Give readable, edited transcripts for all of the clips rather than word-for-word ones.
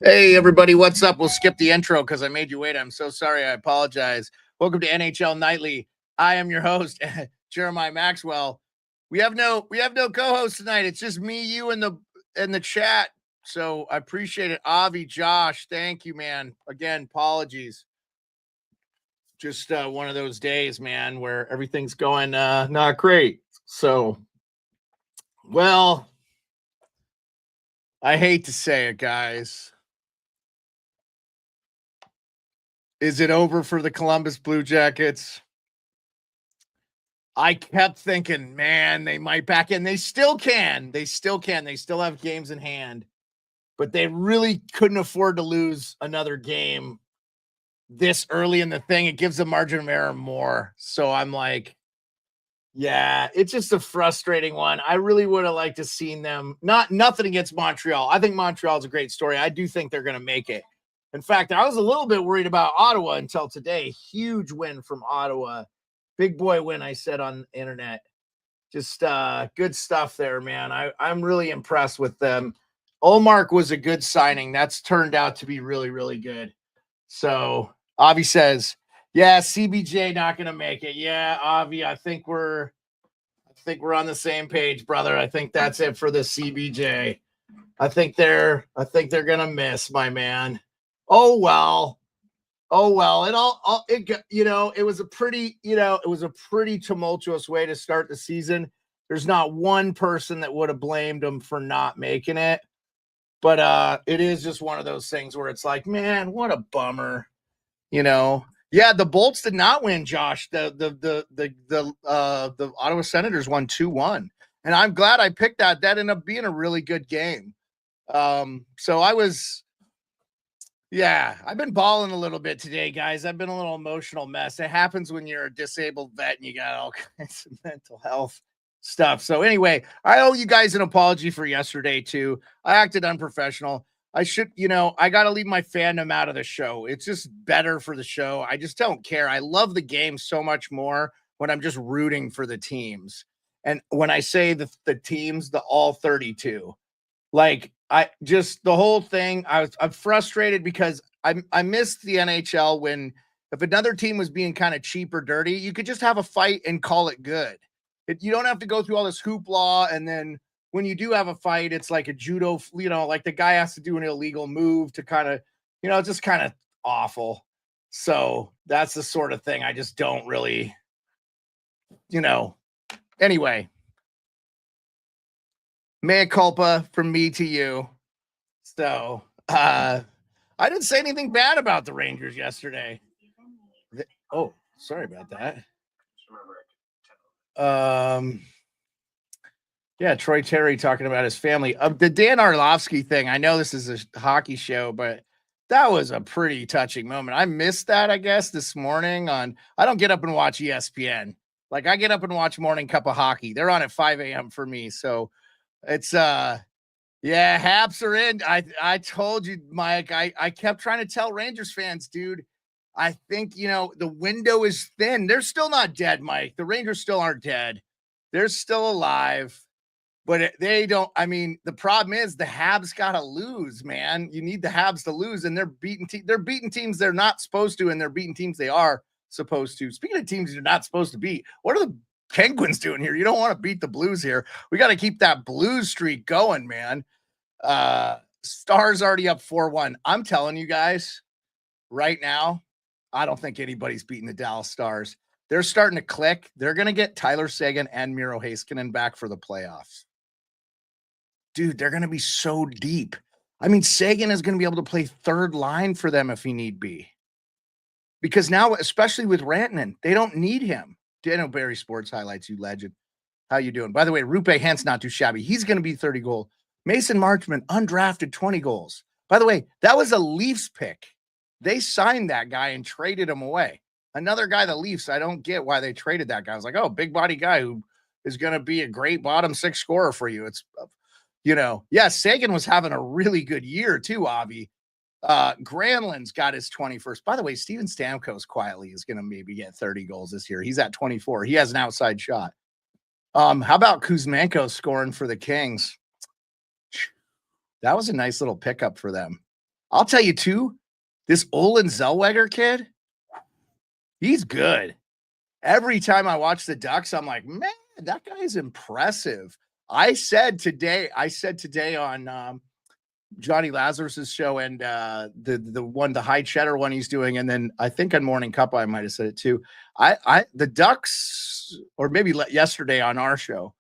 Hey, everybody, what's up? We'll skip the intro because I made you wait. I'm so sorry. I apologize. Welcome to NHL Nightly. I am your host, Jeremiah Maxwell. We have no co-host tonight. It's just me, you, and the chat. So I appreciate it. Avi, Josh, thank you, man. Again, apologies. Just one of those days, man, where everything's going not great. So, well, I hate to say it, guys. Is it over for the Columbus Blue Jackets? I kept thinking, man, they might back in. They still can. They still can. They still have games in hand, but they really couldn't afford to lose another game this early in the thing. It gives the margin of error more. So I'm like, yeah, it's just a frustrating one. I really would have liked to seen them. Nothing against Montreal. I think Montreal is a great story. I do think they're going to make it. In fact, I was a little bit worried about Ottawa until today. Huge win from Ottawa. Big boy win, I said on the internet. Just good stuff there, man. I'm really impressed with them. Olmark was a good signing. That's turned out to be really, really good. So Avi says, yeah, CBJ not gonna make it. Yeah, Avi, I think we're on the same page, brother. I think that's it for the CBJ. I think they're gonna miss, my man. Oh well. It was a pretty tumultuous way to start the season. There's not one person that would have blamed them for not making it, but it is just one of those things where it's like, man, what a bummer, you know. Yeah, the Bolts did not win, Josh. The Ottawa Senators won 2-1, and I'm glad I picked that. That ended up being a really good game. So I was. Yeah, I've been balling a little bit today, guys. I've been a little emotional mess. It happens when you're a disabled vet and you got all kinds of mental health stuff. So anyway, I owe you guys an apology for yesterday too. I acted unprofessional. I should, I got to leave my fandom out of the show. It's just better for the show. I just don't care. I love the game so much more when I'm just rooting for the teams. And when I say the teams, the all 32. Like the whole thing, I'm frustrated because I missed the NHL when if another team was being kind of cheap or dirty, you could just have a fight and call it good. You don't have to go through all this hoopla, and then when you do have a fight, it's like a judo, like the guy has to do an illegal move to kind of, it's just kind of awful. So that's the sort of thing I just don't really, anyway. Mea culpa from me to you. So, I didn't say anything bad about the Rangers yesterday. Oh, sorry about that. Yeah, Troy Terry talking about his family. The Dan Orlovsky thing. I know this is a hockey show, but that was a pretty touching moment. I missed that, I guess, this morning I don't get up and watch ESPN. Like I get up and watch Morning Cup of Hockey. They're on at 5 a.m. for me. So it's yeah, Haps are in. I told you, Mike. I kept trying to tell Rangers fans, dude. I think the window is thin. They're still not dead, Mike. The Rangers still aren't dead. They're still alive, but they don't. I mean, the problem is the Habs got to lose, man. You need the Habs to lose, and they're beating teams they're not supposed to, and they're beating teams they are supposed to. Speaking of teams you're not supposed to beat, what are the Penguins doing here? You don't want to beat the Blues here. We got to keep that Blues streak going, man. Stars already up 4-1. I'm telling you guys right now, I don't think anybody's beating the Dallas Stars. They're starting to click. They're going to get Tyler Seguin and Miro Heiskanen back for the playoffs. Dude, they're going to be so deep. I mean, Seguin is going to be able to play third line for them if he need be. Because now, especially with Rantanen, they don't need him. Daniel Barry Sports Highlights, you legend. How you doing? By the way, Rupe Hent's not too shabby. He's going to be 30 goals. Mason Marchment, undrafted, 20 goals. By the way, that was a Leafs pick. They signed that guy and traded him away. Another guy, the Leafs, I don't get why they traded that guy. I was like, oh, big body guy who is going to be a great bottom six scorer for you. It's, Seguin was having a really good year too, Avi. Granlund's got his 21st. By the way, Steven Stamkos quietly is going to maybe get 30 goals this year. He's at 24. He has an outside shot. How about Kuzmenko scoring for the Kings? That was a nice little pickup for them. I'll tell you too, this Olin Zellweger kid, he's good. Every time I watch the Ducks, I'm like, man, that guy's impressive. I said today on Johnny Lazarus's show and the high cheddar one he's doing, and then I think on Morning Cup I might have said it too. The Ducks, or maybe yesterday on our show,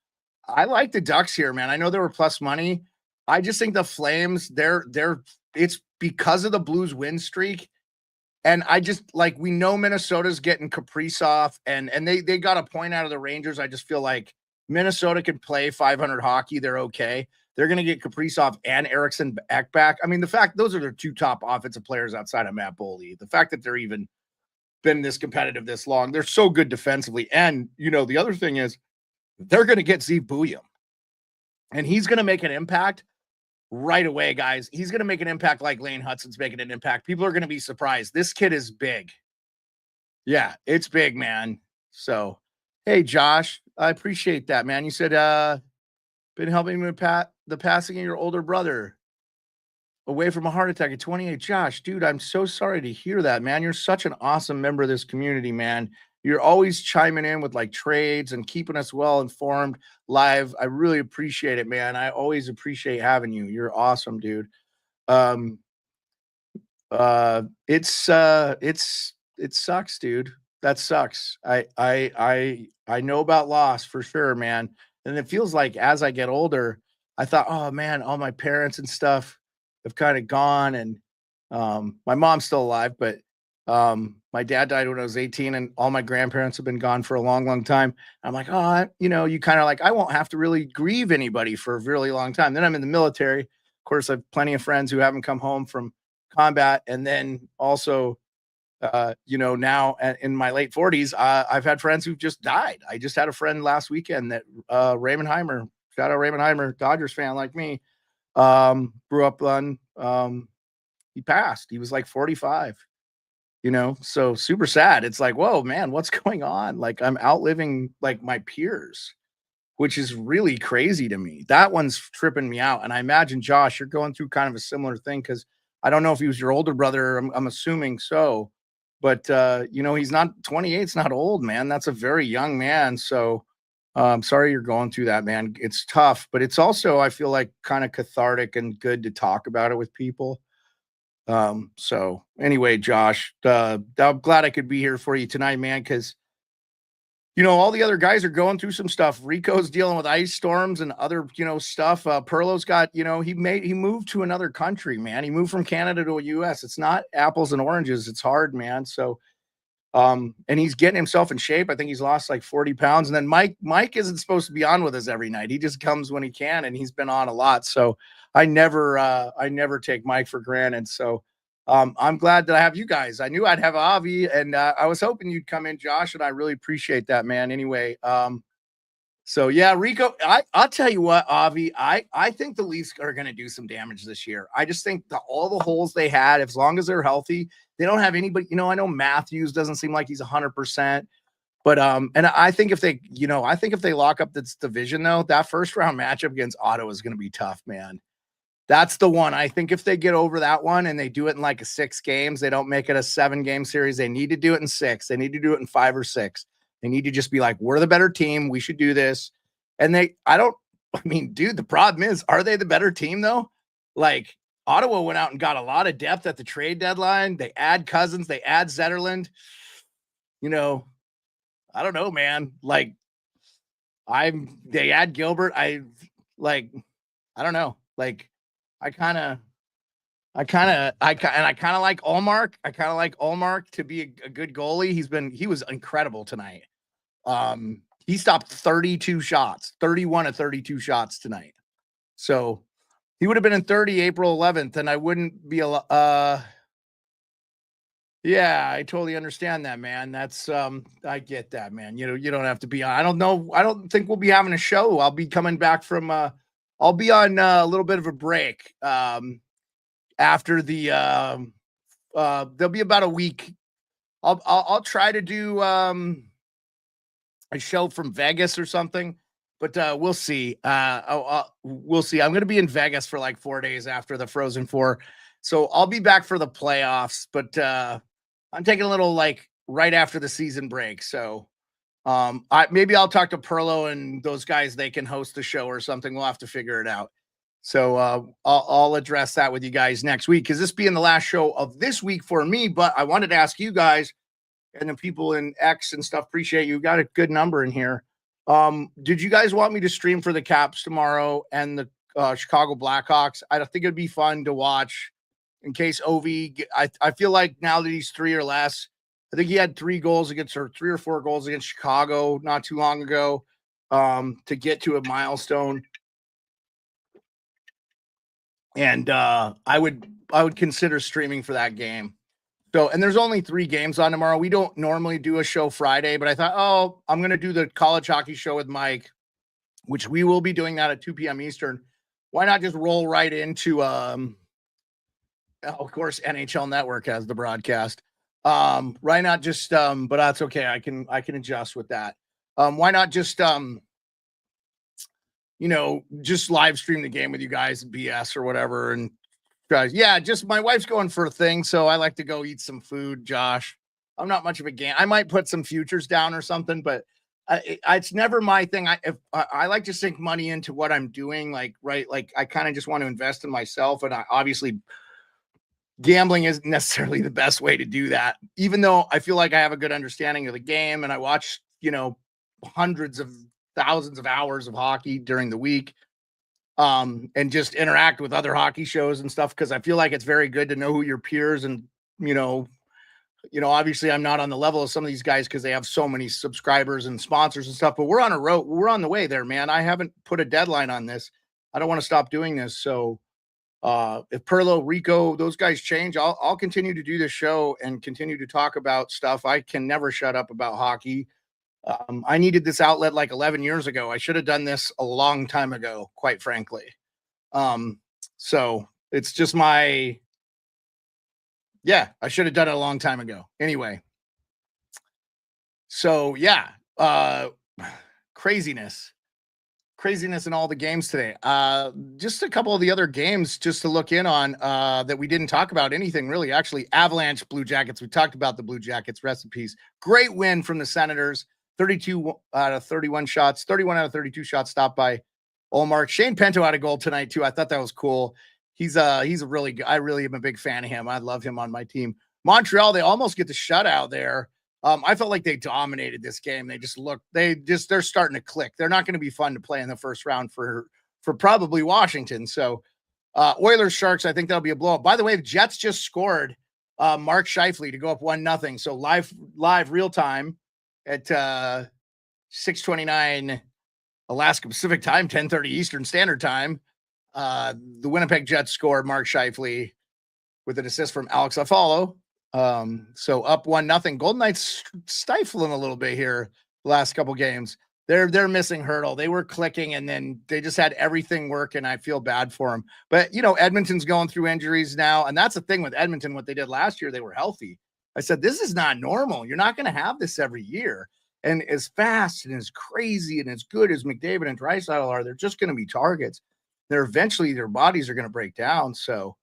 I like the Ducks here, man. I know they were plus money. I just think the Flames, it's because of the Blues win streak. And I just like, we know Minnesota's getting Kaprizov and they got a point out of the Rangers. I just feel like Minnesota can play 500 hockey. They're okay. They're going to get Kaprizov and Eriksson Ek back. I mean, the fact those are their two top offensive players outside of Matt Boldy. The fact that they're even been this competitive this long, they're so good defensively. And, the other thing is they're going to get Zeev Buium and he's going to make an impact right away, guys. He's going to make an impact like Lane Hudson's making an impact. People are going to be surprised. This kid is big. Yeah, it's big, man. So, hey, Josh, I appreciate that, man. You said, been helping me with the passing of your older brother away from a heart attack at 28. Josh, dude, I'm so sorry to hear that, man. You're such an awesome member of this community, man. You're always chiming in with like trades and keeping us well informed live. I really appreciate it, man. I always appreciate having you. You're awesome, dude. It sucks, dude. That sucks. I know about loss for sure, man. And it feels like as I get older, I thought, oh man, all my parents and stuff have kind of gone. And my mom's still alive, but my dad died when I was 18 and all my grandparents have been gone for a long, long time. I'm like, oh, you kind of like, I won't have to really grieve anybody for a really long time. Then I'm in the military. Of course, I have plenty of friends who haven't come home from combat. And then also, now in my late 40s, I've had friends who've just died. I just had a friend last weekend that Raymond Heimer, shout out Raymond Heimer, Dodgers fan like me, grew up on, he passed. He was like 45. So super sad. It's like, whoa, man, what's going on? Like I'm outliving like my peers, which is really crazy to me. That one's tripping me out. And I imagine, Josh, you're going through kind of a similar thing because I don't know if he was your older brother. I'm assuming so. But, he's not 28. It's not old, man. That's a very young man. So I'm sorry you're going through that, man. It's tough, but it's also, I feel like kind of cathartic and good to talk about it with people. So anyway, Josh, I'm glad I could be here for you tonight, man. Cause all the other guys are going through some stuff. Rico's dealing with ice storms and other, stuff. Pearlo's got, he moved to another country, man. He moved from Canada to the US. It's not apples and oranges. It's hard, man. So, and he's getting himself in shape. I think he's lost like 40 pounds. And then Mike isn't supposed to be on with us every night. He just comes when he can, and he's been on a lot. So I never take Mike for granted. So I'm glad that I have you guys. I knew I'd have Avi, and I was hoping you'd come in, Josh, and I really appreciate that, man. Anyway, so yeah, Rico, I'll tell you what, Avi, I think the Leafs are going to do some damage this year. I just think all the holes they had, as long as they're healthy, they don't have anybody. I know Matthews doesn't seem like he's 100%, but and I think if they lock up this division though, that first round matchup against Ottawa is going to be tough, man. That's the one. I think if they get over that one and they do it in like 6 games, they don't make it a 7-game series. They need to do it in 6. They need to do it in 5 or 6. They need to just be like, we're the better team. We should do this. And dude, the problem is, are they the better team though? Like Ottawa went out and got a lot of depth at the trade deadline. They add Cousins, they add Zetterlund. I don't know, man. Like they add Gilbert. I don't know. Like, I kind of like Allmark. I kind of like Allmark to be a good goalie. He was incredible tonight. He stopped 31 of 32 shots tonight. So he would have been in 30 April 11th, and I wouldn't be yeah, I totally understand that, man. That's I get that, man. You don't have to be on. I don't know. I don't think we'll be having a show. I'll be coming back from I'll be on a little bit of a break. After the there'll be about a week. I'll try to do a show from Vegas or something, but we'll see. We'll see. I'm going to be in Vegas for like 4 days after the Frozen Four. So I'll be back for the playoffs, but I'm taking a little like right after the season break. So maybe I'll talk to Pearlo and those guys. They can host the show or something. We'll have to figure it out. So I'll address that with you guys next week, because this being the last show of this week for me. But I wanted to ask you guys and the people in X and stuff. Appreciate you. Got a good number in here. Did you guys want me to stream for the Caps tomorrow and the Chicago Blackhawks? I think it'd be fun to watch in case Ovi. I feel like now that he's 3 or less, I think he had 3 goals against, or 3 or 4 goals against Chicago not too long ago, to get to a milestone. And I would consider streaming for that game. So, and there's only 3 games on tomorrow. We don't normally do a show Friday, but I thought, oh, I'm going to do the college hockey show with Mike, which we will be doing that at 2 p.m. Eastern. Why not just roll right into, of course, NHL Network has the broadcast. Why not just, but that's okay. I can adjust with that. Why not just, just live stream the game with you guys, BS or whatever. And guys, yeah, just my wife's going for a thing, so I like to go eat some food, Josh. I'm not much of a game. I might put some futures down or something, but it's never my thing. I like to sink money into what I'm doing, like I kind of just want to invest in myself, and obviously gambling isn't necessarily the best way to do that. Even though I feel like I have a good understanding of the game, and I watch hundreds of thousands of hours of hockey during the week. And just interact with other hockey shows and stuff, because I feel like it's very good to know who your peers and, obviously I'm not on the level of some of these guys because they have so many subscribers and sponsors and stuff, but we're on a road. We're on the way there, man. I haven't put a deadline on this. I don't want to stop doing this. So if Pearlo, Rico, those guys change, I'll continue to do this show and continue to talk about stuff. I can never shut up about hockey. I needed this outlet like 11 years ago. I should have done this a long time ago, quite frankly. So it's just I should have done it a long time ago. Anyway. So craziness in all the games today. Just a couple of the other games just to look in on, that we didn't talk about anything really. Actually, Avalanche, Blue Jackets. We talked about the Blue Jackets, recipes. Great win from the Senators. 32 out of 31 shots, 31 out of 32 shots stopped by Olmark. Shane Pinto had a goal tonight too. I thought that was cool. He's a really good. I really am a big fan of him. I love him on my team. Montreal, they almost get the shutout there. I felt like they dominated this game. They're starting to click. They're not going to be fun to play in the first round for probably Washington. So Oilers Sharks, I think that'll be a blowout. By the way, the Jets just scored Mark Scheifele to go up 1-0. So live real time at 6:29 Alaska Pacific time, 10:30 Eastern Standard Time. The Winnipeg Jets scored Mark Scheifele with an assist from Alex Afalo. So up 1-0. Golden Knights stifling a little bit here the last couple games. They're missing Hurdle. They were clicking, and then they just had everything work, and I feel bad for them. But Edmonton's going through injuries now, and that's the thing with Edmonton. What they did last year, they were healthy. I said, this is not normal. You're not going to have this every year. And as fast and as crazy and as good as McDavid and Draisaitl are, they're just going to be targets. Eventually their bodies are going to break down. So,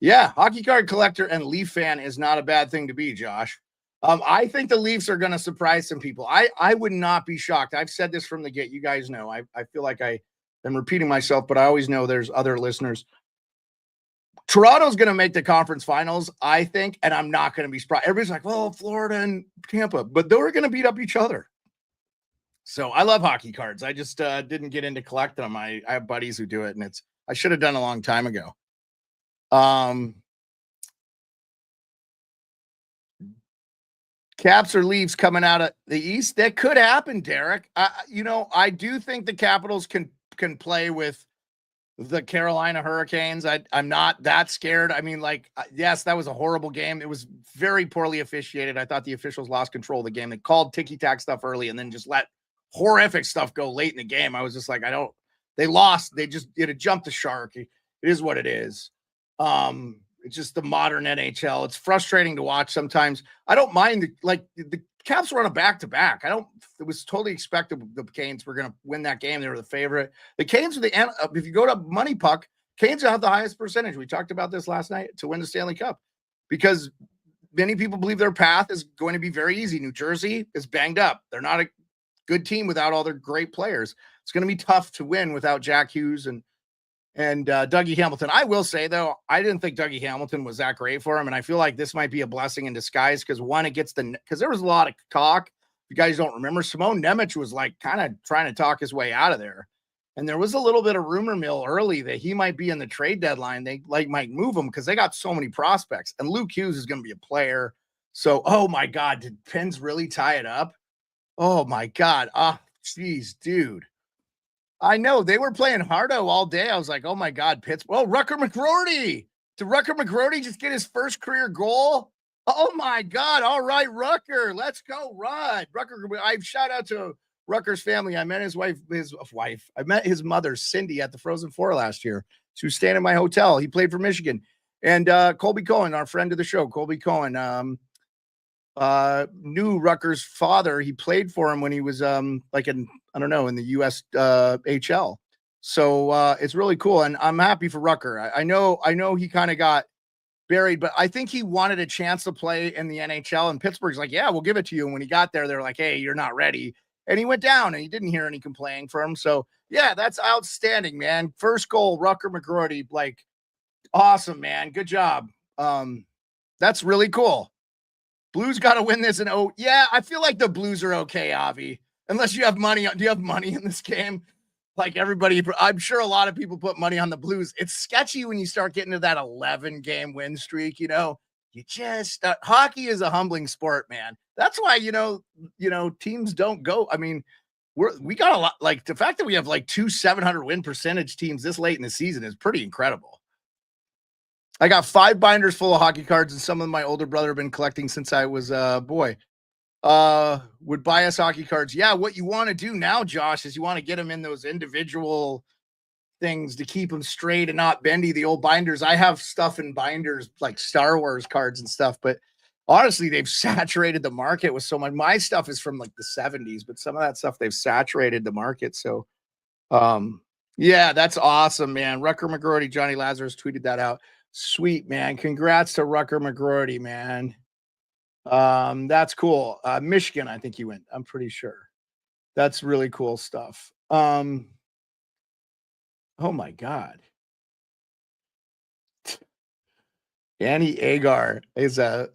yeah, hockey card collector and Leaf fan is not a bad thing to be, Josh. I think the Leafs are going to surprise some people. I would not be shocked. I've said this from the get. You guys know. I feel like I am repeating myself, but I always know there's other listeners. Toronto's going to make the conference finals, I think, and I'm not going to be surprised. Everybody's like, well, Florida and Tampa, but they're going to beat up each other. So I love hockey cards. I just didn't get into collecting them. I have buddies who do it, and I should have done a long time ago. Caps or Leafs coming out of the East? That could happen, Derek. I do think the Capitals can play with the Carolina Hurricanes. I'm not that scared. I mean, yes, that was a horrible game. It was very poorly officiated. I thought the officials lost control of the game. They called ticky-tack stuff early and then just let horrific stuff go late in the game. I was just like, they lost. It jumped the shark. It is what it is. It's just the modern NHL. It's frustrating to watch sometimes. I don't mind the Caps were on a back-to-back. It was totally expected the Canes were going to win that game. They were the favorite. The Canes are if you go to Money Puck, Canes have the highest percentage. We talked about this last night to win the Stanley Cup because many people believe their path is going to be very easy. New Jersey is banged up. They're not a good team without all their great players. It's going to be tough to win without Jack Hughes and Dougie Hamilton. I will say, though, I didn't think Dougie Hamilton was that great for him. And I feel like this might be a blessing in disguise because, one, it gets because there was a lot of talk. If you guys don't remember, Simone Nemec was like kind of trying to talk his way out of there. And there was a little bit of rumor mill early that he might be in the trade deadline. They might move him because they got so many prospects. And Luke Hughes is going to be a player. So, oh, my God, did Pens really tie it up? Oh, my God. Oh, geez, dude. I know they were playing hardo all day. I was like, oh my God, Pittsburgh. Oh, Rucker McGroarty. Did Rucker McGroarty just get his first career goal? Oh my God. All right, Rucker. Let's go, Rod. Rucker, I shout out to Rucker's family. I met his wife. I met his mother, Cindy, at the Frozen Four last year. She was staying in my hotel. He played for Michigan. And Colby Cohen, our friend of the show, Colby Cohen, knew Rucker's father. He played for him when he was in the US HL. So it's really cool. And I'm happy for Rucker. I know he kind of got buried, but I think he wanted a chance to play in the NHL, and Pittsburgh's like, yeah, we'll give it to you. And when he got there, they're like, hey, you're not ready. And he went down and he didn't hear any complaining from him. So yeah, that's outstanding, man. First goal, Rucker McGroarty, like awesome, man. Good job. That's really cool. Blues got to win this. And yeah, I feel like the Blues are okay, Avi. Unless you have money. Do you have money in this game? Like everybody, I'm sure a lot of people put money on the Blues. It's sketchy when you start getting to that 11-game win streak. You just hockey is a humbling sport, man. That's why teams don't go. I mean, we got a lot. Like the fact that we have like 2 700 win percentage teams this late in the season is pretty incredible. I got 5 binders full of hockey cards, and some of my older brother have been collecting since I was a boy. Would buy us hockey cards. Yeah, what you want to do now, Josh, is you want to get them in those individual things to keep them straight and not bendy. The old binders. I have stuff in binders like Star Wars cards and stuff, but honestly, they've saturated the market with so much. My stuff is from like the 70s, but some of that stuff they've saturated the market. So, yeah, that's awesome, man. Rucker McGroarty, Johnny Lazarus tweeted that out. Sweet, man. Congrats to Rucker McGroarty, man. That's cool. Michigan, I think he went. I'm pretty sure. That's really cool stuff. Oh my God. Annie Agar is a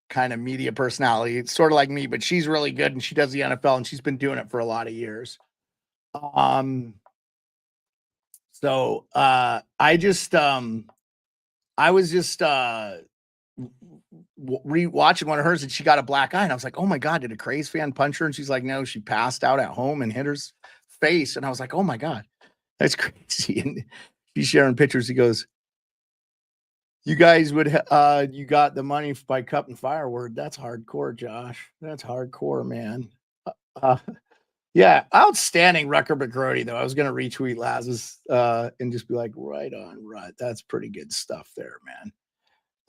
kind of media personality. It's sort of like me, but she's really good and she does the NFL and she's been doing it for a lot of years. So I was just rewatching one of hers and she got a black eye and I was like, oh my God, did a Craze fan punch her? And she's like, no, she passed out at home and hit her face. And I was like, oh my God, that's crazy. And she's sharing pictures. He goes, you guys would, you got the money by Cup and Firewood. That's hardcore, Josh. That's hardcore, man. Yeah, outstanding Rucker McGroarty, though. I was going to retweet Laz's and just be like, right on, right. That's pretty good stuff there, man.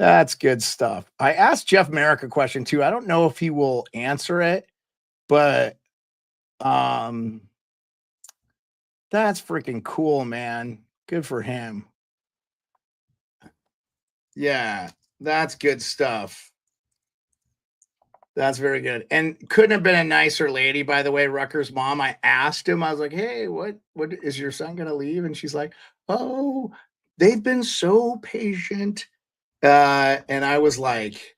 That's good stuff. I asked Jeff Merrick a question, too. I don't know if he will answer it, but that's freaking cool, man. Good for him. Yeah, that's good stuff. That's very good. And couldn't have been a nicer lady, by the way, Rucker's mom. I asked him, I was like, hey, what is your son going to leave? And she's like, oh, they've been so patient. And I was like,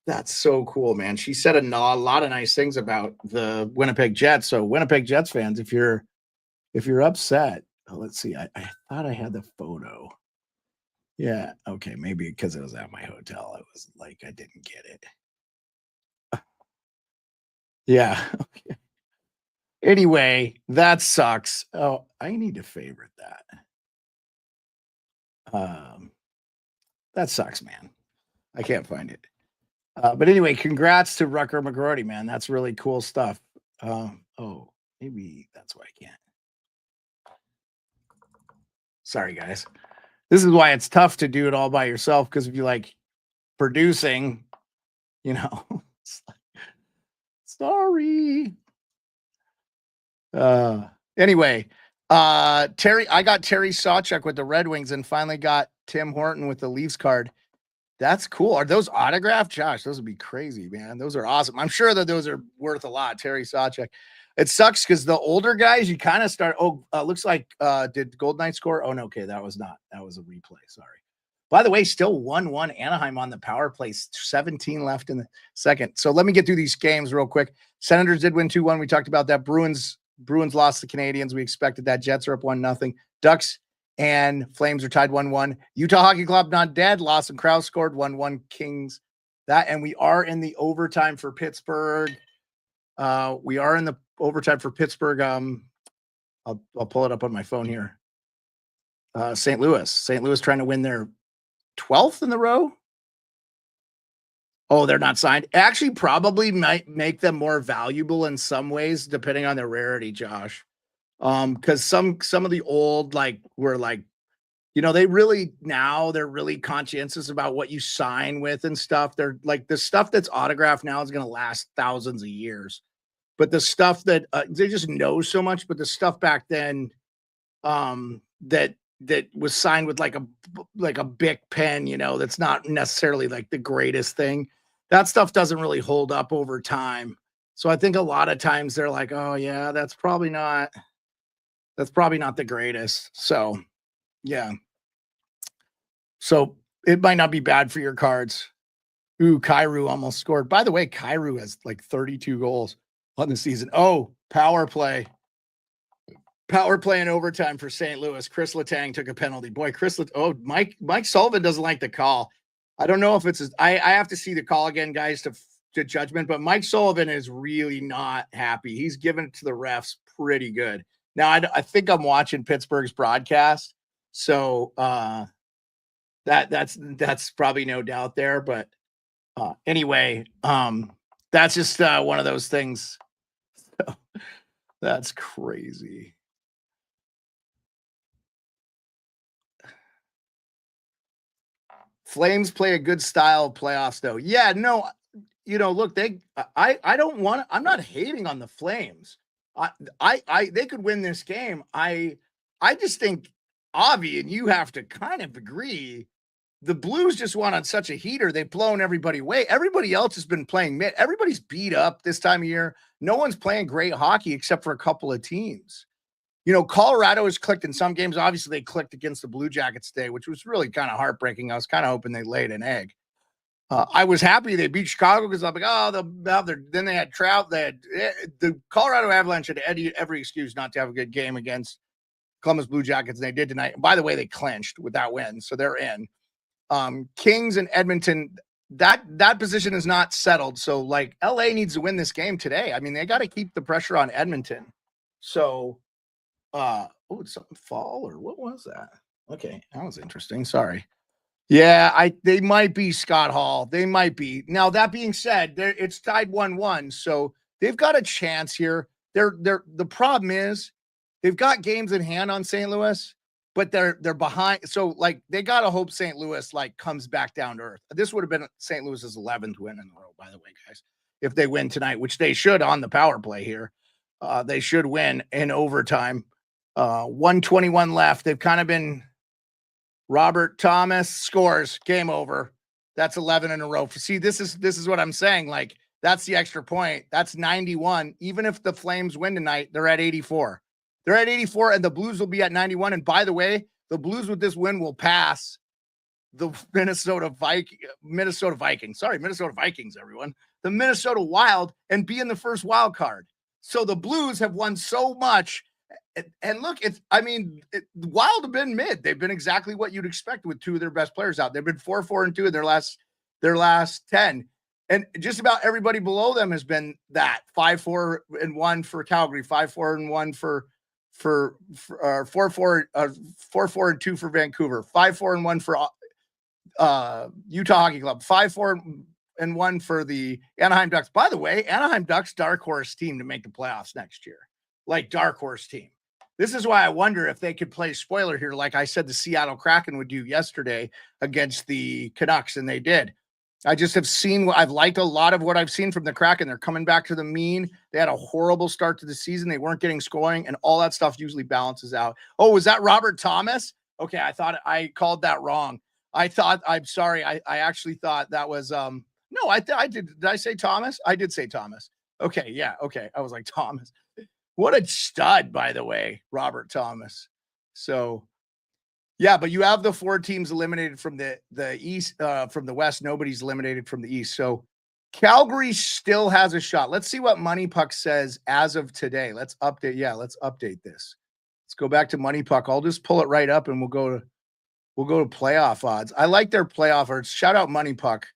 that's so cool, man. She said a lot of nice things about the Winnipeg Jets. So Winnipeg Jets fans, if you're upset, let's see. I thought I had the photo. Yeah. Okay. Maybe because it was at my hotel. I was like, I didn't get it. Yeah. Okay. Anyway, that sucks. Oh, I need to favorite that. That sucks, man. I can't find it. But anyway, congrats to Rucker McGroarty, man. That's really cool stuff. Oh, maybe that's why I can't. Sorry, guys. This is why it's tough to do it all by yourself, because if you like producing, sorry. Anyway, I got Terry Sawchuk with the Red Wings and finally got Tim Horton with the Leafs card. That's cool. Are those autographed? Josh, those would be crazy, man. Those are awesome. I'm sure that those are worth a lot. Terry Sawchuk. It sucks because the older guys, you kind of start. Looks like did Gold Knight score? Oh no, okay, that was not. That was a replay. Sorry. By the way, still 1-1 Anaheim on the power play. 17 left in the second. So let me get through these games real quick. Senators did win 2-1. We talked about that. Bruins lost the Canadians. We expected that. Jets are up 1-0. Ducks and Flames are tied 1-1. Utah Hockey Club not dead. Lawson Krause scored 1-1 Kings. And we are in the overtime for Pittsburgh. We are in the overtime for Pittsburgh. I'll pull it up on my phone here. St. Louis trying to win their 12th in the row. Oh, they're not signed. Actually, probably might make them more valuable in some ways, depending on their rarity, Josh. Because some of the old were they're really conscientious about what you sign with and stuff. They're like the stuff that's autographed now is going to last thousands of years. But the stuff that they just know so much, but the stuff back then that was signed with like a Bic pen, that's not necessarily like the greatest thing. That stuff doesn't really hold up over time. So I think a lot of times they're like, oh yeah, that's probably not the greatest. So yeah. So it might not be bad for your cards. Ooh, Kyrou almost scored. By the way, Kyrou has like 32 goals on the season. Oh, power play in overtime for St. Louis. Chris Letang took a penalty. Boy, Mike Sullivan doesn't like the call. I don't know if I have to see the call again, guys, to judgment, but Mike Sullivan is really not happy. He's given it to the refs pretty good. Now, I think I'm watching Pittsburgh's broadcast, so that's probably no doubt there. But anyway, that's just one of those things. That's crazy. Flames play a good style of playoffs, though. Yeah, no, look, I'm not hating on the Flames. They could win this game. I just think, Avi, and you have to kind of agree, the Blues just went on such a heater. They've blown everybody away. Everybody else has been playing mid. Everybody's beat up this time of year. No one's playing great hockey except for a couple of teams. Colorado has clicked in some games. Obviously, they clicked against the Blue Jackets today, which was really kind of heartbreaking. I was kind of hoping they laid an egg. I was happy they beat Chicago because I'm like, then they had Trout. The Colorado Avalanche had every excuse not to have a good game against Columbus Blue Jackets, and they did tonight. And by the way, they clinched with that win, so they're in. Kings and Edmonton, that position is not settled. So, LA needs to win this game today. I mean, they got to keep the pressure on Edmonton. So, did something fall or what was that? Okay, that was interesting. Sorry. Yeah, they might be Scott Hall. They might be. Now, that being said, it's tied 1-1, so they've got a chance here. The problem is they've got games in hand on St. Louis, but they're behind. So they gotta hope St. Louis comes back down to earth. This would have been St. Louis's 11th win in a row, by the way, guys. If they win tonight, which they should on the power play here, they should win in overtime. 1:21 left. They've kind of been. Robert Thomas scores, game over. That's 11 in a row. See, this is what I'm saying. That's the extra point. That's 91. Even if the Flames win tonight, they're at 84. They're at 84, and the Blues will be at 91. And by the way, the Blues with this win will pass the Minnesota Vikings. Sorry, Minnesota Vikings, everyone. The Minnesota Wild and be in the first wild card. So the Blues have won so much. And look, the Wild have been mid. They've been exactly what you'd expect with two of their best players out. They've been 4-4-2 in their last 10. And just about everybody below them has been that 5-4-1 for Calgary, 5-4-1 for 4-4-2 for Vancouver, 5-4-1 for Utah Hockey Club, 5-4-1 for the Anaheim Ducks. By the way, Anaheim Ducks dark horse team to make the playoffs next year. Dark horse team. This is why I wonder if they could play spoiler here, like I said the Seattle Kraken would do yesterday against the Canucks, and they did. I just have seen what I've liked a lot of what I've seen from the Kraken. They're coming back to the mean. They had a horrible start to the season. They weren't getting scoring, and all that stuff usually balances out. Oh, was that Robert Thomas? Okay, I thought I called that wrong. I'm sorry. I actually thought that was no, I did I say Thomas? I did say Thomas. Okay, yeah, okay. I was like Thomas. What a stud, by the way, Robert Thomas. So yeah, but you have the 4 teams eliminated from the East, from the West. Nobody's eliminated from the East. So Calgary still has a shot. Let's see what Money Puck says as of today. Let's update. Yeah, let's update this. Let's go back to Money Puck. I'll just pull it right up and we'll go to playoff odds. I like their playoff odds. Shout out Money Puck,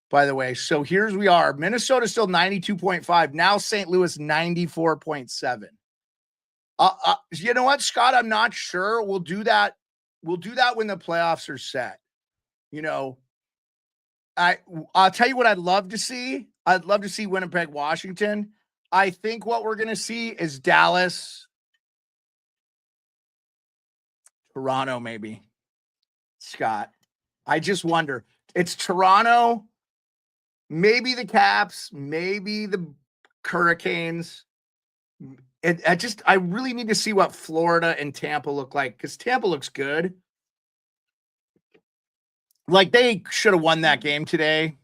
by the way. So here's we are. Minnesota still 92.5. Now St. Louis 94.7. You know what, Scott? I'm not sure. We'll do that when the playoffs are set. You know, I'll tell you what I'd love to see. I'd love to see Winnipeg, Washington. I think what we're going to see is Dallas, Toronto, maybe. Scott, I just wonder. It's Toronto, maybe the Caps, maybe the Hurricanes. I really need to see what Florida and Tampa look like, because Tampa looks good. Like they should have won that game today.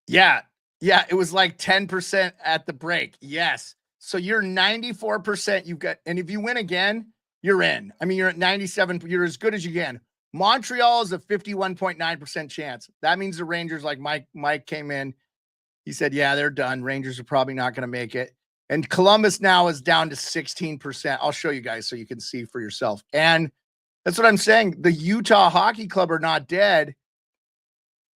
Yeah. Yeah. It was like 10% at the break. Yes. So you're 94%. You've got, and if you win again, you're in. I mean, you're at 97. You're as good as you can. Montreal is a 51.9% chance. That means the Rangers, like Mike came in. He said, yeah, they're done. Rangers are probably not going to make it. And Columbus now is down to 16%. I'll show you guys so you can see for yourself. And that's what I'm saying. The Utah Hockey Club are not dead.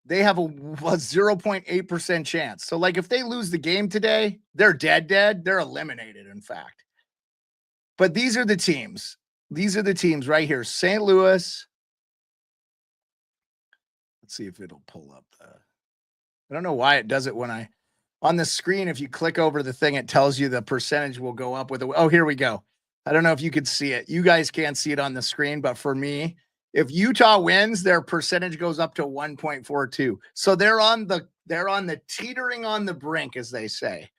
They have a 0.8% chance. So, like, if they lose the game today, they're dead. They're eliminated, in fact. But these are the teams. These are the teams right here. St. Louis. Let's see if it'll pull up I don't know why it does it when on the screen, if you click over the thing, it tells you the percentage will go up with it. Oh, here we go. I don't know if you could see it. You guys can't see it on the screen, but for me, if Utah wins, their percentage goes up to 1.42. So they're on the teetering on the brink, as they say,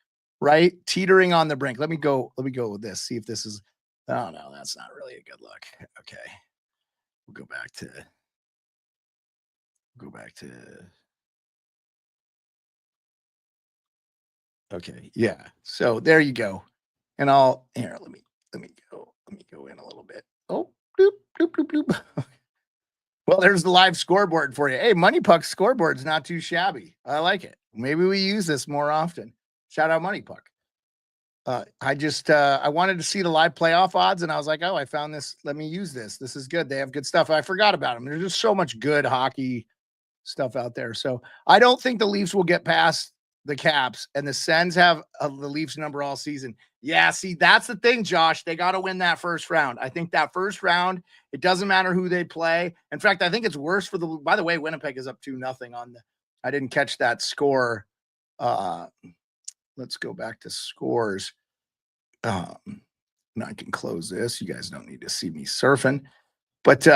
right? Teetering on the brink. Let me go with this. See if this is, oh no, that's not really a good look. Okay. We'll go back to okay, yeah. So there you go. And let me go in a little bit. Oh, bloop, bloop, bloop, bloop. Well, there's the live scoreboard for you. Hey, Money Puck scoreboard's not too shabby. I like it. Maybe we use this more often. Shout out Money Puck. I wanted to see the live playoff odds, and I was like, oh, I found this. Let me use this. This is good. They have good stuff. I forgot about them. There's just so much good hockey stuff out there. So I don't think the Leafs will get past the Caps, and the Sens have the Leafs number all season. Yeah, see, that's the thing, Josh. They got to win that first round. I think that first round, it doesn't matter who they play. In fact, I think it's worse by the way, Winnipeg is up 2-0 on I didn't catch that score. Let's go back to scores. Now I can close this. You guys don't need to see me surfing. But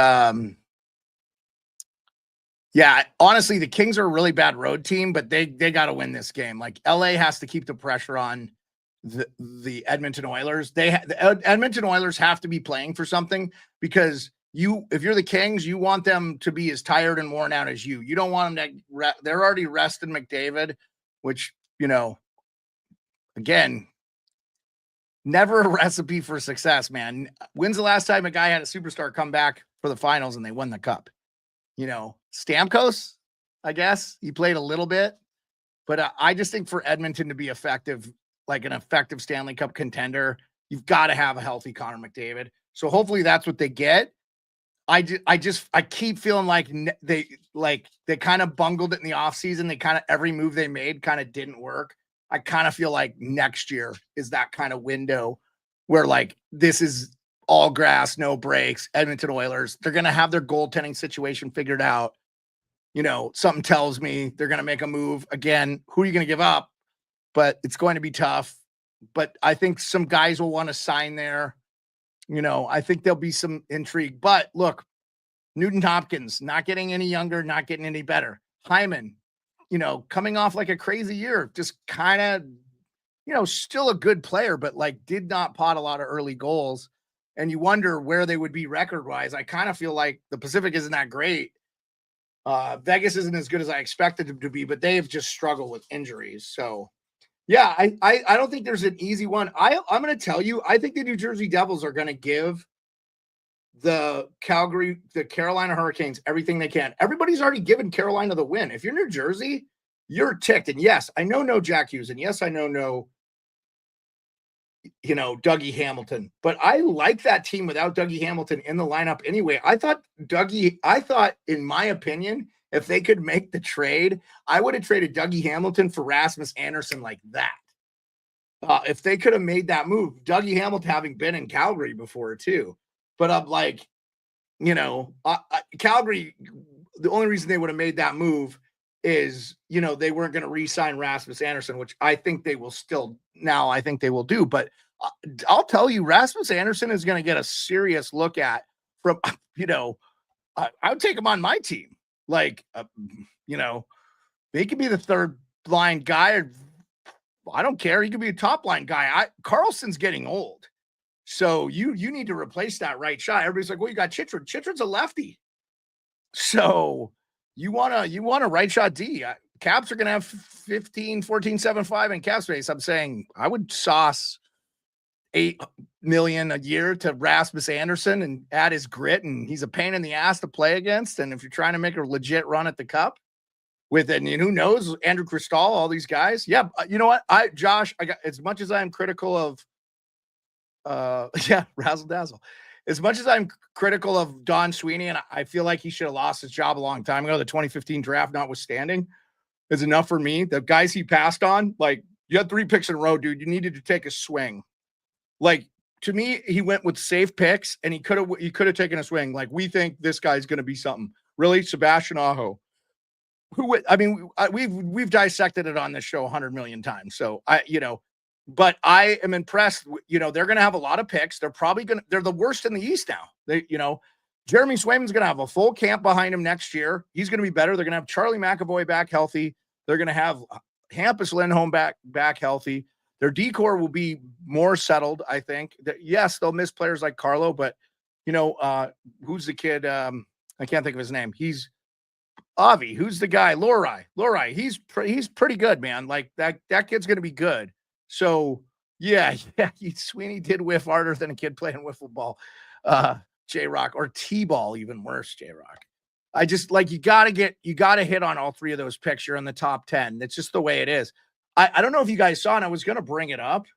yeah, honestly, the Kings are a really bad road team, but they got to win this game. Like LA has to keep the pressure on the Edmonton Oilers. The Edmonton Oilers have to be playing for something, because if you're the Kings, you want them to be as tired and worn out as you. You don't want them to. They're already resting McDavid, which, again, never a recipe for success, man. When's the last time a guy had a superstar come back for the finals and they won the cup? Stamkos, I guess he played a little bit, but I just think for Edmonton to be effective, like an effective Stanley Cup contender, you've got to have a healthy Connor McDavid. So hopefully that's what they get. I keep feeling like they kind of bungled it in the offseason. They kind of, every move they made kind of didn't work. I kind of feel like next year is that kind of window where, like, this is all grass, no breaks. Edmonton Oilers, they're going to have their goaltending situation figured out. Something tells me they're going to make a move. Again, who are you going to give up? But it's going to be tough. But I think some guys will want to sign there. I think there'll be some intrigue. But look, Newton Hopkins, not getting any younger, not getting any better. Hyman, coming off like a crazy year, just kind of, still a good player, but like did not pot a lot of early goals. And you wonder where they would be record-wise. I kind of feel like the Pacific isn't that great. Vegas isn't as good as I expected them to be, but they've just struggled with injuries. So, yeah, I don't think there's an easy one. I'm going to tell you, I think the New Jersey Devils are going to give the Carolina Hurricanes everything they can. Everybody's already given Carolina the win. If you're New Jersey, you're ticked. And yes, I know no Jack Hughes, and yes, I know no Dougie Hamilton, but I like that team without Dougie Hamilton in the lineup anyway. I thought, in my opinion, if they could make the trade, I would have traded Dougie Hamilton for Rasmus Andersson like that. If they could have made that move, Dougie Hamilton having been in Calgary before too. But I'm like, Calgary, the only reason they would have made that move is, they weren't going to re-sign Rasmus Andersson, which I think they will still now. I think they will do. But I'll tell you, Rasmus Andersson is going to get a serious look at from, I would take him on my team. Like, they could be the third line guy, or I don't care. He could be a top line guy. Carlson's getting old. So you need to replace that right shot. Everybody's like, well, you got Chychrun. Chychrun's a lefty. So you want a right shot D. Caps are going to have 14.75 in cap space. I'm saying I would sauce $8 million a year to Rasmus Andersson and add his grit, and he's a pain in the ass to play against. And if you're trying to make a legit run at the cup with it, and who knows, Andrew Cristal, all these guys. Yeah, you know what? Josh, I got, as much as I'm critical of razzle dazzle. As much as I'm critical of Don Sweeney, and I feel like he should have lost his job a long time ago, the 2015 draft notwithstanding, is enough for me. The guys he passed on, like, you had 3 picks in a row, dude. You needed to take a swing. Like, to me, he went with safe picks, and he could have taken a swing. Like, we think this guy's going to be something. Really, Sebastian Aho. We've dissected it on this show 100 million times. So but I am impressed. They're going to have a lot of picks. They're the worst in the East now. Jeremy Swayman's going to have a full camp behind him next year. He's going to be better. They're going to have Charlie McAvoy back healthy. They're going to have Hampus Lindholm back healthy. Their decor will be more settled, I think. Yes, they'll miss players like Carlo, but who's the kid? I can't think of his name. He's Avi. Who's the guy? Lorai. He's pretty good, man. Like that kid's going to be good. So yeah, Sweeney did whiff harder than a kid playing wiffle ball, J-Rock, or T-ball, even worse, J-Rock. I just like, you got to hit on all 3 of those picks. You're in the top 10. That's just the way it is. I don't know if you guys saw, and I was going to bring it up.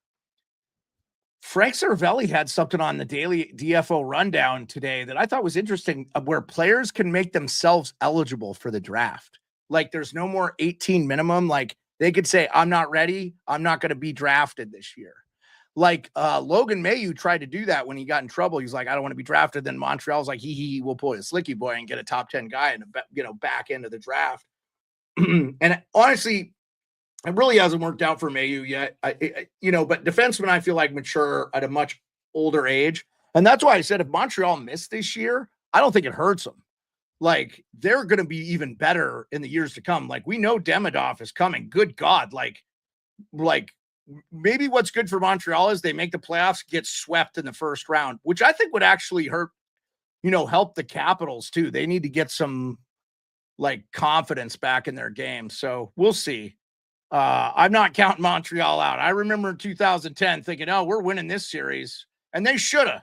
Frank Cervelli had something on the daily DFO rundown today that I thought was interesting, where players can make themselves eligible for the draft. Like, there's no more 18 minimum. Like, they could say, I'm not ready. I'm not going to be drafted this year. Like Logan Mailloux tried to do that when he got in trouble. He's like, I don't want to be drafted. Then Montreal's like, he will pull a slicky boy and get a top 10 guy in the back end of the draft. And honestly, it really hasn't worked out for Mailloux yet. But defensemen, I feel like, mature at a much older age. And that's why I said, if Montreal missed this year, I don't think it hurts them. Like, they're going to be even better in the years to come. Like, we know Demidov is coming. Good God. Like maybe what's good for Montreal is they make the playoffs, get swept in the first round, which I think would actually help the Capitals too. They need to get some like confidence back in their game. So we'll see. I'm not counting Montreal out. I remember in 2010 thinking, oh, we're winning this series. And they should have.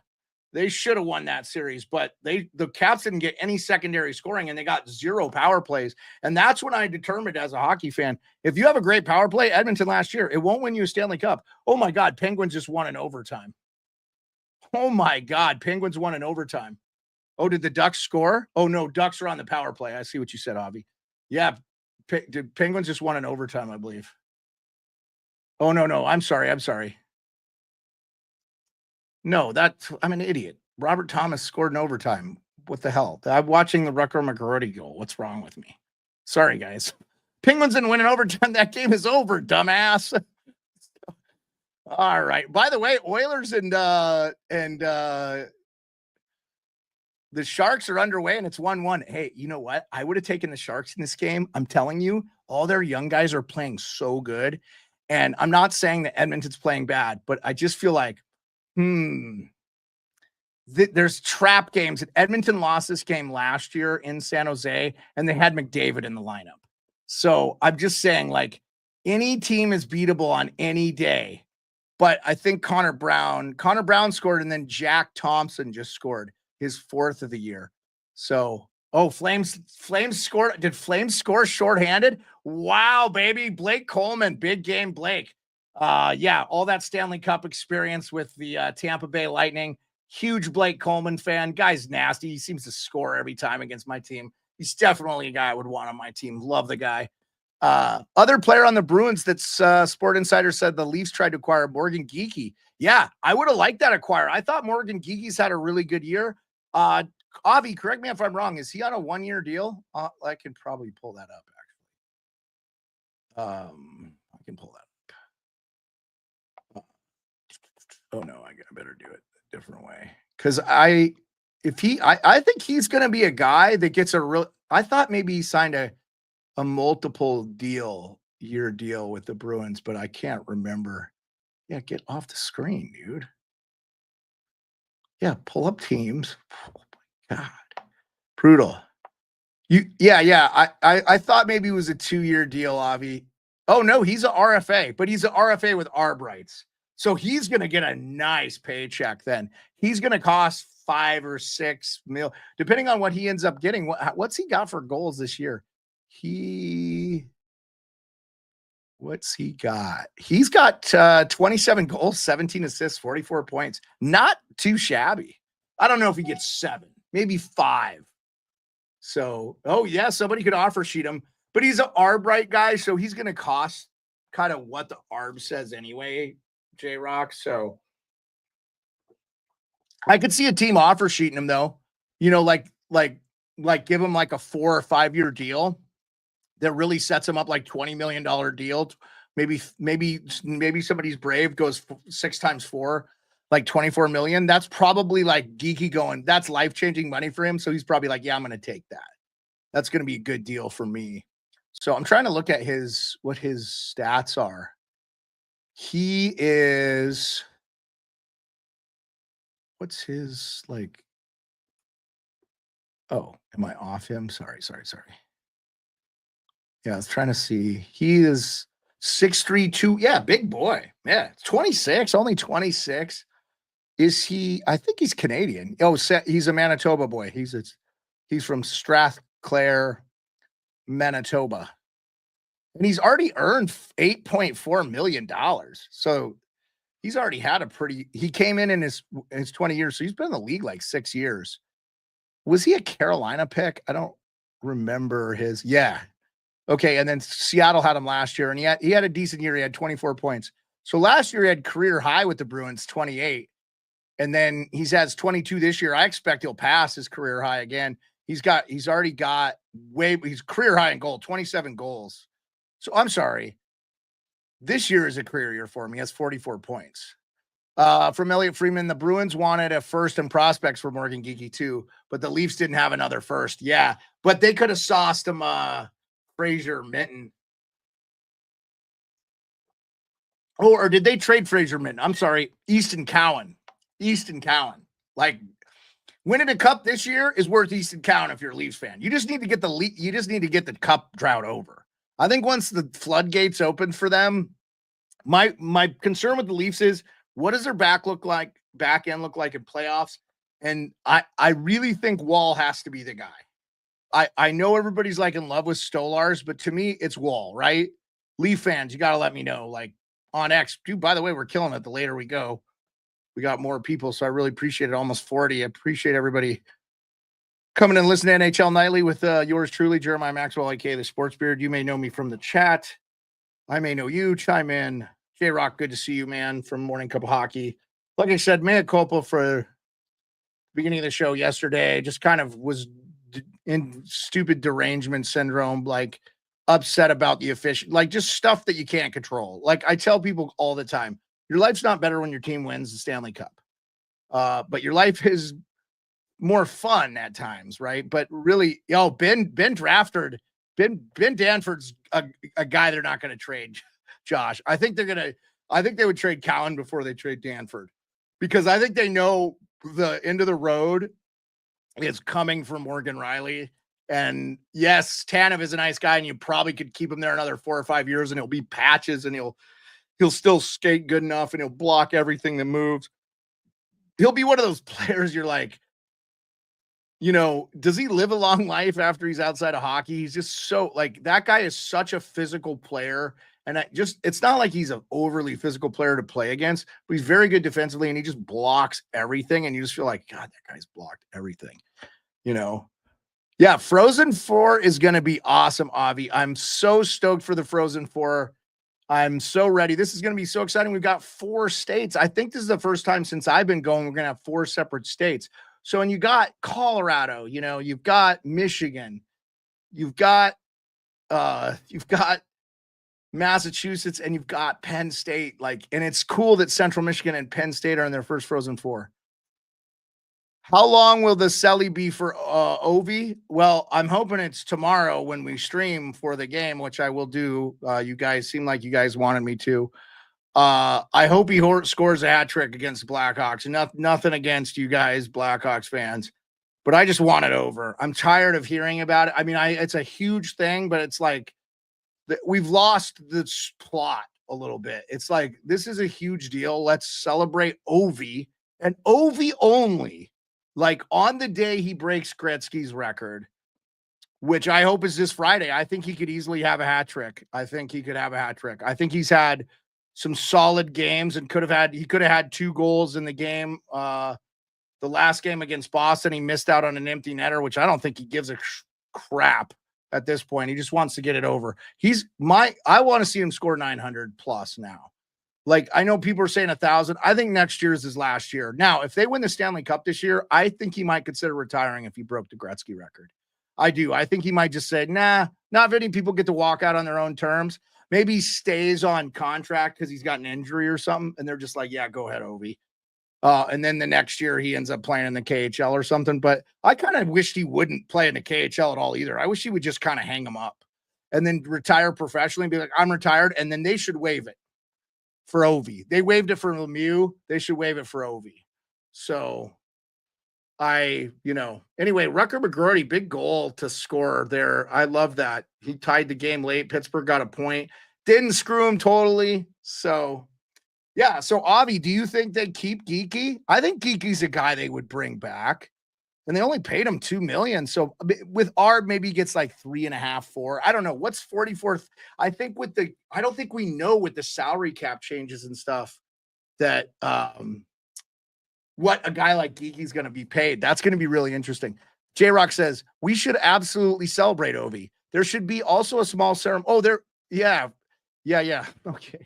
They should have won that series, but the Caps didn't get any secondary scoring, and they got 0 power plays. And that's when I determined, as a hockey fan, if you have a great power play, Edmonton last year, it won't win you a Stanley Cup. Oh my God, Penguins just won in overtime. Oh my God, Penguins won in overtime. Oh, did the Ducks score? Oh no, Ducks are on the power play. I see what you said, Avi. Yeah, Penguins just won in overtime, I believe. Oh no, I'm sorry. No, I'm an idiot. Robert Thomas scored in overtime. What the hell? I'm watching the Rucker McGroarty goal. What's wrong with me? Sorry, guys. Penguins didn't win in overtime. That game is over, dumbass. All right. By the way, Oilers and The Sharks are underway and it's 1-1. Hey, you know what? I would have taken the Sharks in this game. I'm telling you, all their young guys are playing so good. And I'm not saying that Edmonton's playing bad, but I just feel like, there's trap games. Edmonton lost this game last year in San Jose, and they had McDavid in the lineup. So I'm just saying, like, any team is beatable on any day. But I think Connor Brown scored, and then Jack Thompson just scored his 4th of the year. So, Flames scored. Did Flames score shorthanded? Wow, baby. Blake Coleman, big game, Blake. Yeah, all that Stanley Cup experience with the Tampa Bay Lightning. Huge Blake Coleman fan. Guy's nasty. He seems to score every time against my team. He's definitely a guy I would want on my team. Love the guy. Other player on the Bruins that's Sport Insider said the Leafs tried to acquire Morgan Geekie. Yeah, I would have liked that acquire. I thought Morgan Geekie's had a really good year. Avi, correct me if I'm wrong. Is he on a 1-year deal? I can probably pull that up, actually. I can pull that up. Oh no, I better do it a different way. Because I think he's going to be a guy that gets a real. I thought maybe he signed a multiple year deal with the Bruins, but I can't remember. Yeah, get off the screen, dude. Yeah, pull up teams. Oh my God. Brutal. I thought maybe it was a 2-year deal, Avi. Oh no, he's an RFA, but he's an RFA with ARB rights. So he's going to get a nice paycheck then. He's going to cost 5 or 6 mil, depending on what he ends up getting. What's he got for goals this year? What's he got? He's got 27 goals, 17 assists, 44 points. Not too shabby. I don't know if he gets 7, maybe 5. So, somebody could offer sheet him, but he's an ARB right guy, so he's going to cost kind of what the ARB says anyway, J-Rock. So I could see a team offer sheeting him though. You know, like give him like a 4 or 5 year deal that really sets him up, like $20 million deal. Maybe somebody's brave goes 6 times 4, like 24 million. That's probably like Geeky going, that's life-changing money for him. So he's probably like, yeah, I'm going to take that. That's going to be a good deal for me. So I'm trying to look at what his stats are. He is, what's his like? Oh, am I off him? Sorry. Yeah, I was trying to see. He is 6'3", yeah, big boy. Yeah, 26, only 26. Is he? I think he's Canadian. Oh, he's a Manitoba boy. He's from Strathclair, Manitoba. And he's already earned $8.4 million. So he's already had he came in his 20 years. So he's been in the league like 6 years. Was he a Carolina pick? I don't remember his. Yeah. Okay. And then Seattle had him last year, and he had a decent year. He had 24 points. So last year he had career high with the Bruins, 28. And then he's has 22 this year. I expect he'll pass his career high again. He's already got he's career high in goal, 27 goals. So I'm sorry. This year is a career year for him. He has 44 points. From Elliot Freeman, the Bruins wanted a first and prospects for Morgan Geekie too, but the Leafs didn't have another first. Yeah, but they could have sauced him Fraser Minton. Oh, or did they trade Fraser Minton? I'm sorry, Easton Cowan. Like, winning a cup this year is worth Easton Cowan if you're a Leafs fan. You just need to get the cup drought over. I think once the floodgates open for them, my concern with the Leafs is, what does their back end look like in playoffs? And I really think Wall has to be the guy. I know everybody's like in love with Stolars, but to me, it's Wall, right? Leaf fans, you got to let me know, like on X. Dude, by the way, we're killing it the later we go. We got more people, so I really appreciate it. Almost 40. I appreciate everybody coming and listening to NHL Nightly with yours truly, Jeremiah Maxwell, aka the Sports Beard. You may know me from the chat. I may know you. Chime in. J-Rock, good to see you, man, from Morning Cup of Hockey. Like I said, mea culpa for the beginning of the show yesterday. Just kind of was in stupid derangement syndrome, like upset about the official, like just stuff that you can't control. Like I tell people all the time, your life's not better when your team wins the Stanley Cup. But your life is more fun at times, right? But really, Ben Danford's a guy they're not going to trade, Josh. I think they would trade Cowan before they trade Danford, because I think they know the end of the road is coming for Morgan Riley. And yes, Tanev is a nice guy, and you probably could keep him there another 4 or 5 years, and he'll be patches, and he'll still skate good enough, and he'll block everything that moves. He'll be one of those players you're like, does he live a long life after he's outside of hockey? He's just so, like, that guy is such a physical player. And it's not like he's an overly physical player to play against, but he's very good defensively, and he just blocks everything. And you just feel like, God, that guy's blocked everything, Yeah, Frozen 4 is going to be awesome, Avi. I'm so stoked for the Frozen 4. I'm so ready. This is going to be so exciting. We've got 4 states. I think this is the first time since I've been going, we're going to have 4 separate states. So, and you got Colorado, you've got Michigan, you've got Massachusetts, and you've got Penn State. And it's cool that Central Michigan and Penn State are in their first Frozen 4. How long will the Selly be for Ovi? Well, I'm hoping it's tomorrow when we stream for the game, which I will do. You guys seem like you guys wanted me to. I hope he scores a hat trick against the Blackhawks. Nothing against you guys, Blackhawks fans, but I just want it over. I'm tired of hearing about it. I mean, it's a huge thing, but it's like we've lost the plot a little bit. It's like, this is a huge deal. Let's celebrate Ovi, and Ovi only. Like, on the day he breaks Gretzky's record, which I hope is this Friday, I think he could easily have a hat trick. I think he's had some solid games and he could have had 2 goals in the game. The last game against Boston, he missed out on an empty netter, which I don't think he gives a crap at this point. He just wants to get it over. I want to see him score 900 plus now. Like, I know people are saying 1,000. I think next year is his last year. Now, if they win the Stanley Cup this year, I think he might consider retiring if he broke the Gretzky record. I do. I think he might just say, nah, not many people get to walk out on their own terms. Maybe he stays on contract because he's got an injury or something, and they're just like, yeah, go ahead, Ovi. And then the next year he ends up playing in the KHL or something. But I kind of wished he wouldn't play in the KHL at all either. I wish he would just kind of hang him up and then retire professionally and be like, I'm retired. And then they should waive it for Ovi. They waived it for Lemieux. They should waive it for Ovi. So anyway, Rucker McGroarty, big goal to score there. I love that. He tied the game late. Pittsburgh got a point. Didn't screw him totally. So, yeah. So, Avi, do you think they'd keep Geeky? I think Geeky's a guy they would bring back. And they only paid him $2 million. So with Arb, maybe he gets like 3.5, 4. I don't know. What's 44th? I don't think we know with the salary cap changes and stuff that what a guy like Geeky's going to be paid. That's going to be really interesting. J-Rock says, we should absolutely celebrate Ovi. There should be also a small ceremony. Oh, yeah. Okay.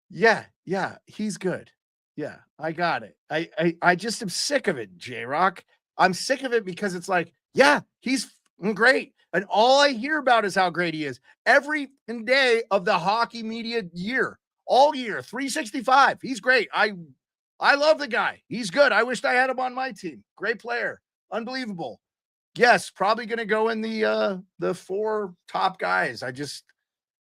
Yeah. He's good. Yeah, I got it. I just am sick of it, J-Rock. I'm sick of it because it's like, yeah, he's great. And all I hear about is how great he is every day of the hockey media year, all year, 365. He's great. I love the guy. He's good. I wished I had him on my team. Great player. Unbelievable. Yes, probably going to go in the 4 top guys.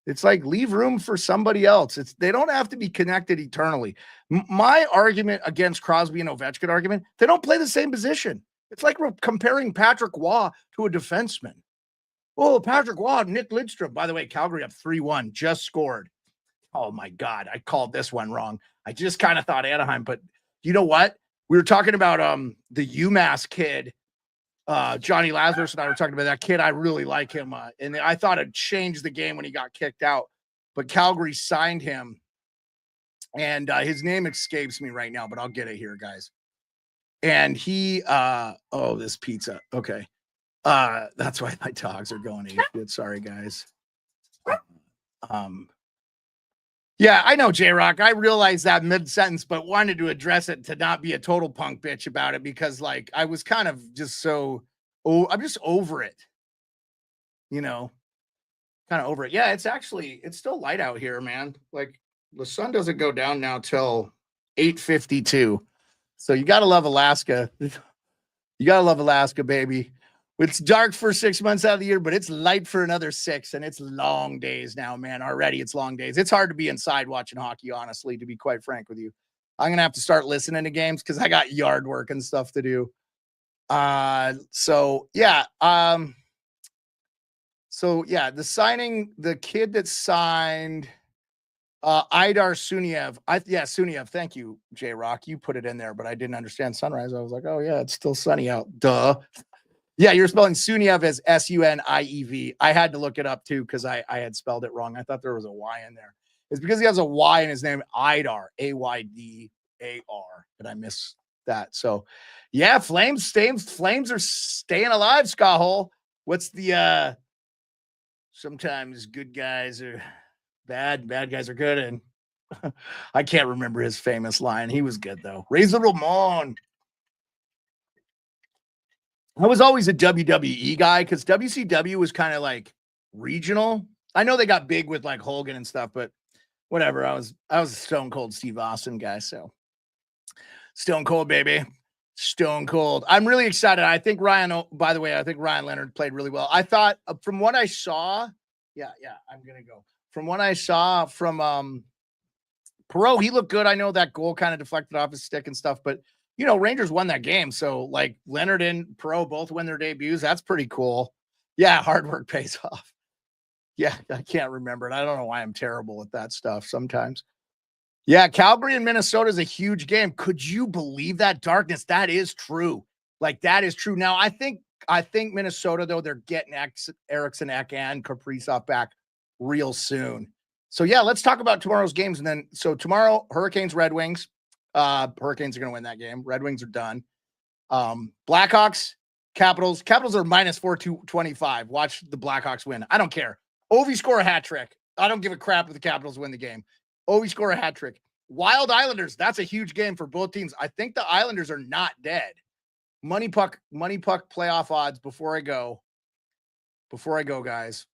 It's like, leave room for somebody else. They don't have to be connected eternally. My argument against Crosby and Ovechkin argument, they don't play the same position. It's like we're comparing Patrick Waugh to a defenseman. Oh, Patrick Waugh, Nick Lidstrom. By the way, Calgary up 3-1, just scored. Oh my God, I called this one wrong. I just kind of thought Anaheim, but you know what? We were talking about the UMass kid. Johnny Lazarus and I were talking about that kid. I really like him. And I thought it changed the game when he got kicked out, but Calgary signed him and his name escapes me right now, but I'll get it here, guys. And he, this pizza. Okay. That's why my dogs are going apeshit. Sorry, guys. Yeah, I know, J-Rock. I realized that mid-sentence, but wanted to address it to not be a total punk bitch about it because, like, I was kind of just I'm just over it. Kind of over it. Yeah, it's still light out here, man. Like, the sun doesn't go down now till 8:52. So you got to love Alaska. You gotta love Alaska, baby. It's dark for 6 months out of the year, but it's light for another 6, and it's long days now, man. Already, it's long days. It's hard to be inside watching hockey, honestly, to be quite frank with you. I'm gonna have to start listening to games because I got yard work and stuff to do. So yeah. The signing, the kid that signed Idar Suniev. Suniev. Thank you, J Rock. You put it in there, but I didn't understand sunrise. I was like, oh yeah, it's still sunny out. Duh. Yeah, you're spelling Suniev as Suniev. I had to look it up too because I had spelled it wrong. I thought there was a Y in there. It's because he has a Y in his name, Idar, Aydar, and I missed that. So yeah, Flames are staying alive, Scott Hole. What's the sometimes good guys are bad guys are good, and I can't remember his famous line. He was good though. Razor Ramon. I was always a WWE guy because WCW was kind of like regional. I know they got big with like Hogan and stuff, but whatever. I was a Stone Cold Steve Austin guy, so Stone Cold, baby. Stone Cold. I'm really excited. I think Ryan Leonard played really well. I thought from what I saw, I'm going to go. From what I saw from Pearlo, he looked good. I know that goal kind of deflected off his stick and stuff, but Rangers won that game. So like Leonard and Pearlo both win their debuts. That's pretty cool. Yeah. Hard work pays off. Yeah. I can't remember it. I don't know why I'm terrible at that stuff sometimes. Yeah. Calgary and Minnesota is a huge game. Could you believe that, Darkness? That is true. Like that is true. Now I think Minnesota, though, they're getting Eriksson Ek and Kaprizov back real soon. So yeah, let's talk about tomorrow's games. And then, so tomorrow, Hurricanes, Red Wings. Hurricanes are going to win that game. Red Wings are done. Blackhawks, Capitals. Capitals are minus 425. Watch the Blackhawks win. I don't care. Ovi score a hat trick. I don't give a crap if the Capitals win the game. Ovi score a hat trick. Wild Islanders. That's a huge game for both teams. I think the Islanders are not dead. Money puck playoff odds before I go, guys.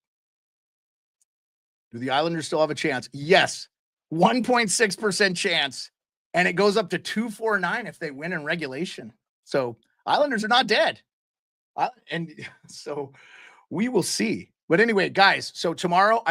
Do the Islanders still have a chance? Yes. 1.6% chance. And it goes up to 249 if they win in regulation. So Islanders are not dead. And so we will see. But anyway, guys, so tomorrow,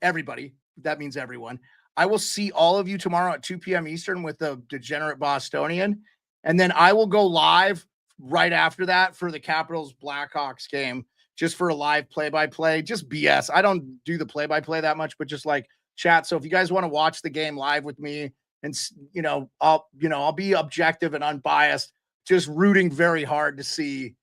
everybody, that means everyone, I will see all of you tomorrow at 2 p.m. Eastern with the Degenerate Bostonian. And then I will go live right after that for the Capitals Blackhawks game, just for a live play-by-play, just BS. I don't do the play-by-play that much, but just like chat. So if you guys want to watch the game live with me, and I'll be objective and unbiased, just rooting very hard to see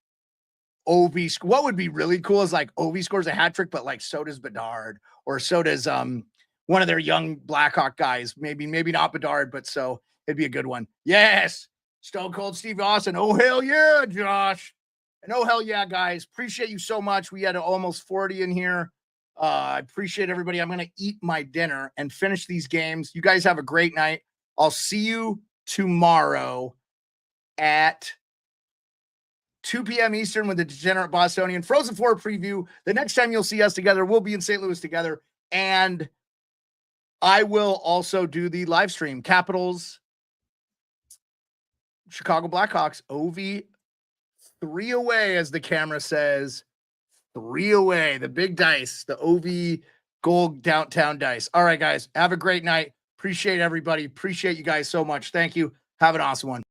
Ovi. What would be really cool is like Ovi scores a hat trick, but like so does Bedard, or so does one of their young Blackhawk guys. Maybe not Bedard, but so it'd be a good one. Yes, Stone Cold Steve Austin. Oh hell yeah, Josh. And oh hell yeah, guys. Appreciate you so much. We had almost 40 in here. I appreciate everybody. I'm going to eat my dinner and finish these games. You guys have a great night. I'll see you tomorrow at 2 p.m. Eastern with the Degenerate Bostonian Frozen Four preview. The next time you'll see us together, we'll be in St. Louis together. And I will also do the live stream. Capitals, Chicago Blackhawks, Ovi, 3 away, as the camera says. 3 away. The big dice, the Ovi gold downtown dice. All right, guys. Have a great night. Appreciate everybody. Appreciate you guys so much. Thank you. Have an awesome one.